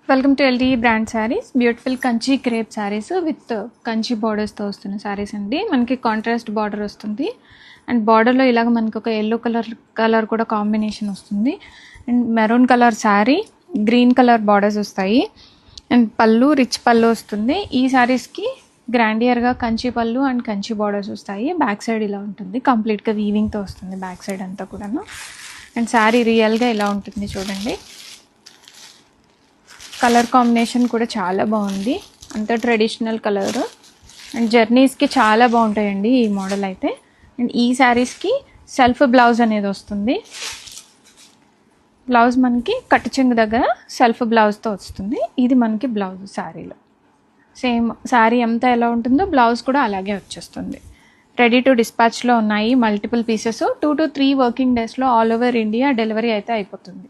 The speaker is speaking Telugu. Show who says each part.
Speaker 1: Welcome to LT brand saris. Beautiful Kanchi crepe saris with Kanchi బార్డర్స్తో వస్తున్న శారీస్ అండి. మనకి కాంట్రాస్ట్ బార్డర్ వస్తుంది అండ్ బార్డర్లో ఇలాగ మనకి ఒక ఎల్లో కలర్ కూడా కాంబినేషన్ వస్తుంది and maroon colour sari, green colour borders వస్తాయి అండ్ పళ్ళు రిచ్ పళ్ళు వస్తుంది. ఈ శారీస్కి గ్రాండియర్గా కంచి పళ్ళు అండ్ కంచి బార్డర్స్ వస్తాయి. బ్యాక్ సైడ్ ఇలా ఉంటుంది, కంప్లీట్గా వీవింగ్తో వస్తుంది బ్యాక్ సైడ్ అంతా కూడాను. అండ్ శారీ రియల్గా ఇలా ఉంటుంది చూడండి. కలర్ కాంబినేషన్ కూడా చాలా బాగుంది, అంత ట్రెడిషనల్ కలర్ అండ్ జర్నీస్కి చాలా బాగుంటాయండి ఈ మోడల్ అయితే. అండ్ ఈ శారీస్కి సెల్ఫ్ బ్లౌజ్ అనేది వస్తుంది. బ్లౌజ్ మనకి కట్టు చెంగు దగ్గర సెల్ఫ్ బ్లౌజ్తో వస్తుంది. ఇది మనకి బ్లౌజ్ శారీలో సేమ్ శారీ అంతా ఎలా ఉంటుందో బ్లౌజ్ కూడా అలాగే వచ్చేస్తుంది. రెడీ టు డిస్పాచ్లో ఉన్నాయి మల్టిపుల్ పీసెస్. 2 to 3 వర్కింగ్ డేస్లో ఆల్ ఓవర్ ఇండియా డెలివరీ అయితే అయిపోతుంది.